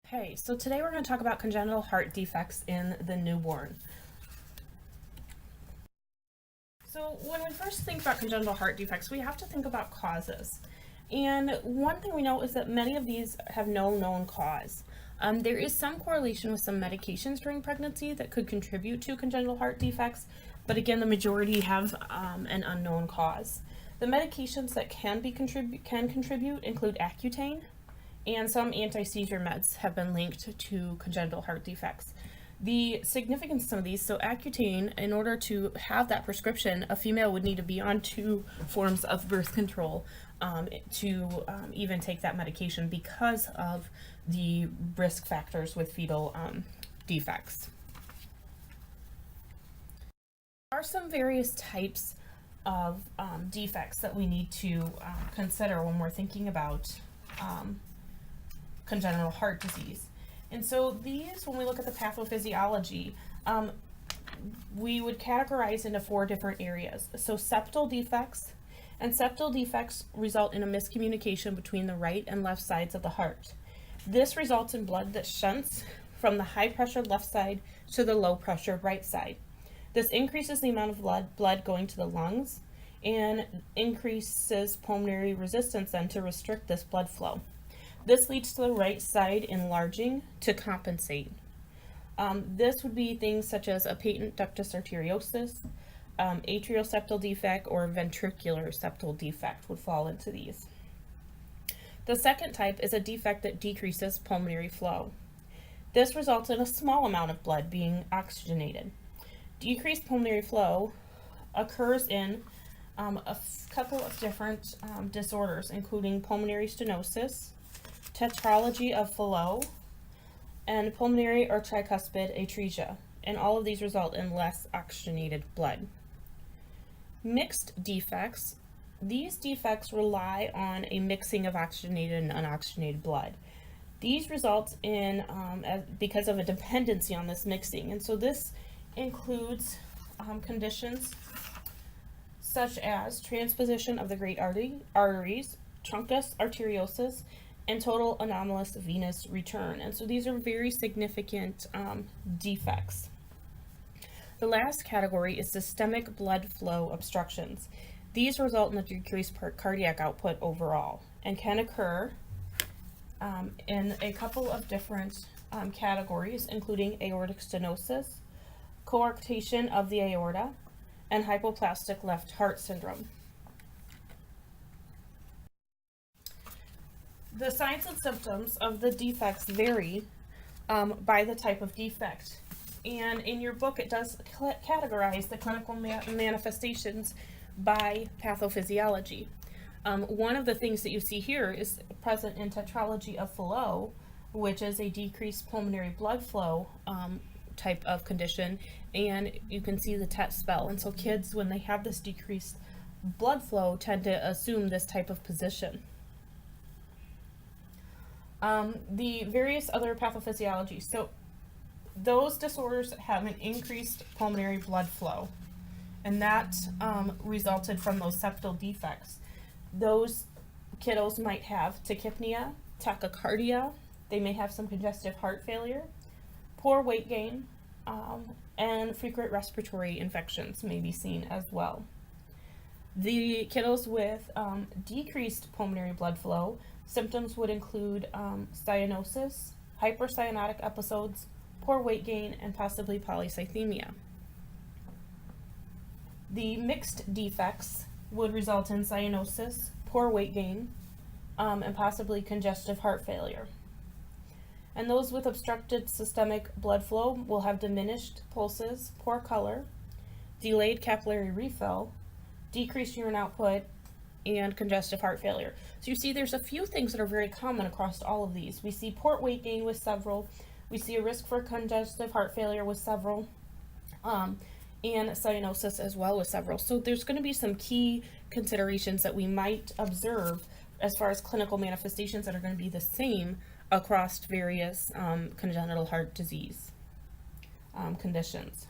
Okay, so today we're going to talk about congenital heart defects in the newborn. So when we first think about congenital heart defects, we have to think about causes. And one thing we know is that many of these have no known cause. There is some correlation with some medications during pregnancy that could contribute to congenital heart defects, but again, the majority have an unknown cause. The medications that can contribute include Accutane, and some anti-seizure meds have been linked to congenital heart defects. The significance of some of these, so Accutane, in order to have that prescription, a female would need to be on 2 forms of birth control to even take that medication because of the risk factors with fetal defects. There are some various types of defects that we need to consider when we're thinking about congenital heart disease. And so these, when we look at the pathophysiology, we would categorize into 4 different areas. So septal defects, and septal defects result in a miscommunication between the right and left sides of the heart. This results in blood that shunts from the high pressure left side to the low pressure right side. This increases the amount of blood going to the lungs and increases pulmonary resistance then to restrict this blood flow. This leads to the right side enlarging to compensate. This would be things such as a patent ductus arteriosus, atrial septal defect, or ventricular septal defect would fall into these. The second type is a defect that decreases pulmonary flow. This results in a small amount of blood being oxygenated. Decreased pulmonary flow occurs in a couple of different disorders, including pulmonary stenosis, tetralogy of Fallot, and pulmonary or tricuspid atresia, and all of these result in less oxygenated blood. Mixed defects. These defects rely on a mixing of oxygenated and unoxygenated blood. These result in, because of a dependency on this mixing, and so this includes conditions such as transposition of the great arteries, truncus arteriosus, and total anomalous venous return. And so these are very significant defects. The last category is systemic blood flow obstructions. These result in a decreased cardiac output overall and can occur in a couple of different categories, including aortic stenosis, coarctation of the aorta, and hypoplastic left heart syndrome. The signs and symptoms of the defects vary by the type of defect. And in your book, it does categorize the clinical manifestations by pathophysiology. One of the things that you see here is present in tetralogy of Fallot, which is a decreased pulmonary blood flow type of condition, and you can see the tet spell. And so kids, when they have this decreased blood flow, tend to assume this type of position. The various other pathophysiologies. So those disorders have an increased pulmonary blood flow, and that resulted from those septal defects. Those kiddos might have tachypnea, tachycardia, they may have some congestive heart failure, poor weight gain, and frequent respiratory infections may be seen as well. The kiddos with decreased pulmonary blood flow, symptoms would include cyanosis, hypercyanotic episodes, poor weight gain, and possibly polycythemia. The mixed defects would result in cyanosis, poor weight gain, and possibly congestive heart failure. And those with obstructed systemic blood flow will have diminished pulses, poor color, delayed capillary refill, decreased urine output, and congestive heart failure. So you see there's a few things that are very common across all of these. We see poor weight gain with several, we see a risk for congestive heart failure with several, and cyanosis as well with several. So there's going to be some key considerations that we might observe as far as clinical manifestations that are going to be the same across various congenital heart disease conditions.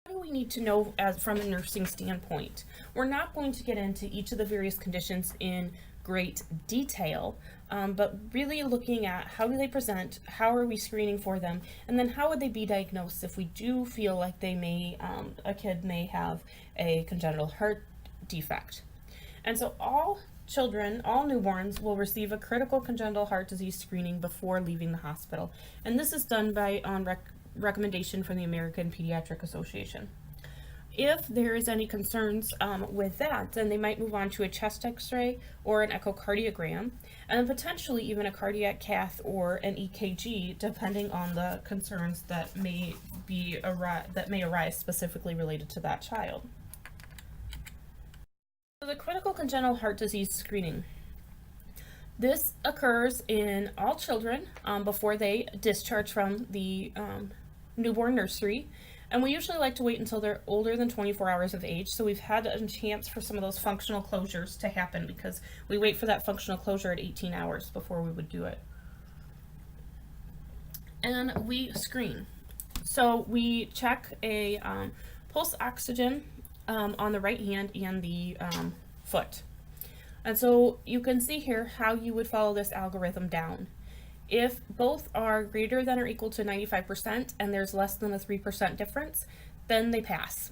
What do we need to know from a nursing standpoint? We're not going to get into each of the various conditions in great detail, but really looking at how do they present, how are we screening for them, and then how would they be diagnosed if we do feel like they may, a kid may have a congenital heart defect. And so all children, all newborns, will receive a critical congenital heart disease screening before leaving the hospital. And this is done by recommendation from the American Pediatric Association. If there is any concerns with that, then they might move on to a chest x-ray or an echocardiogram, and then potentially even a cardiac cath or an EKG, depending on the concerns that may arise specifically related to that child. So the critical congenital heart disease screening. This occurs in all children before they discharge from the newborn nursery. And we usually like to wait until they're older than 24 hours of age. So we've had a chance for some of those functional closures to happen because we wait for that functional closure at 18 hours before we would do it. And we screen. So we check a pulse oxygen on the right hand and the foot. And so you can see here how you would follow this algorithm down. If both are greater than or equal to 95% and there's less than a 3% difference, then they pass.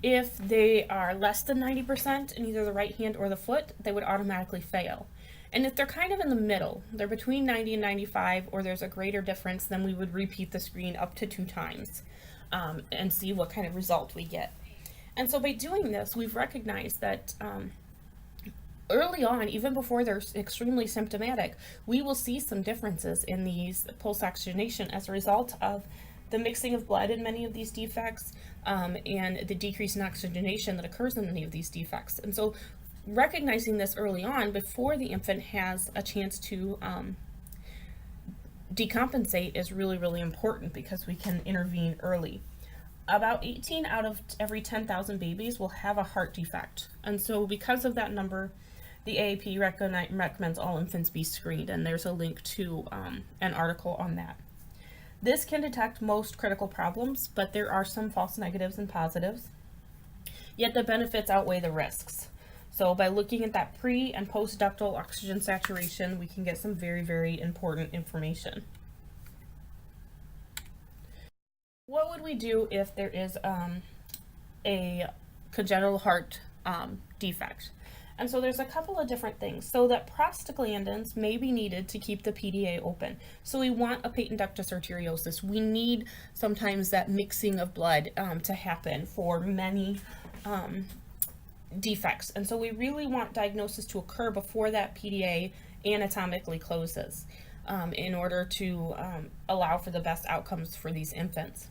If they are less than 90% in either the right hand or the foot, they would automatically fail. And if they're kind of in the middle, they're between 90 and 95, or there's a greater difference, then we would repeat the screen up to 2 times and see what kind of result we get. And so by doing this, we've recognized that early on, even before they're extremely symptomatic, we will see some differences in these pulse oxygenation as a result of the mixing of blood in many of these defects and the decrease in oxygenation that occurs in many of these defects. And so recognizing this early on before the infant has a chance to decompensate is really, really important because we can intervene early. About 18 out of every 10,000 babies will have a heart defect. And so because of that number, the AAP recommends all infants be screened, and there's a link to an article on that. This can detect most critical problems, but there are some false negatives and positives, yet the benefits outweigh the risks. So by looking at that pre- and post-ductal oxygen saturation, we can get some very, very important information. What would we do if there is a congenital heart defect? And so there's a couple of different things. So that prostaglandins may be needed to keep the PDA open. So we want a patent ductus arteriosus. We need sometimes that mixing of blood to happen for many defects. And so we really want diagnosis to occur before that PDA anatomically closes in order to allow for the best outcomes for these infants.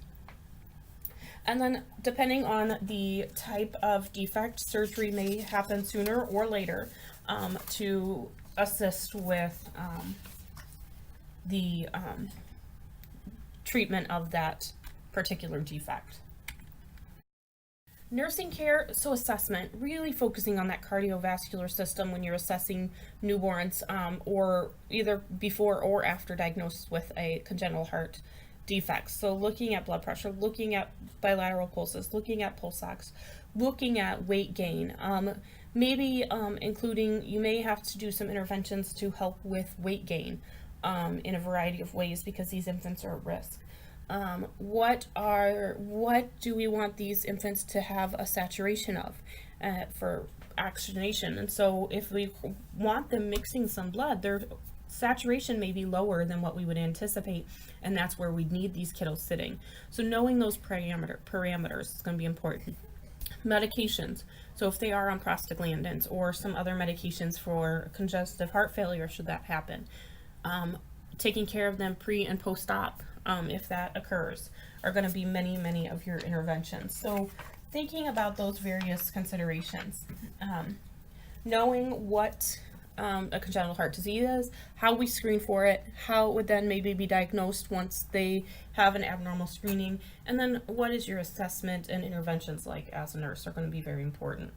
And then depending on the type of defect, surgery may happen sooner or later to assist with the treatment of that particular defect. Nursing care, so assessment, really focusing on that cardiovascular system when you're assessing newborns or either before or after diagnosis with a congenital heart defects. So looking at blood pressure, looking at bilateral pulses, looking at pulse ox, looking at weight gain, maybe including, you may have to do some interventions to help with weight gain in a variety of ways because these infants are at risk. What do we want these infants to have a saturation of for oxygenation? And so if we want them mixing some blood, their saturation may be lower than what we would anticipate, and that's where we need these kiddos sitting. So knowing those parameters is going to be important. Medications, so if they are on prostaglandins or some other medications for congestive heart failure should that happen, taking care of them pre and post-op if that occurs are going to be many of your interventions. So thinking about those various considerations, knowing what a congenital heart disease is, how we screen for it, how it would then maybe be diagnosed once they have an abnormal screening, and then what is your assessment and interventions like as a nurse are going to be very important.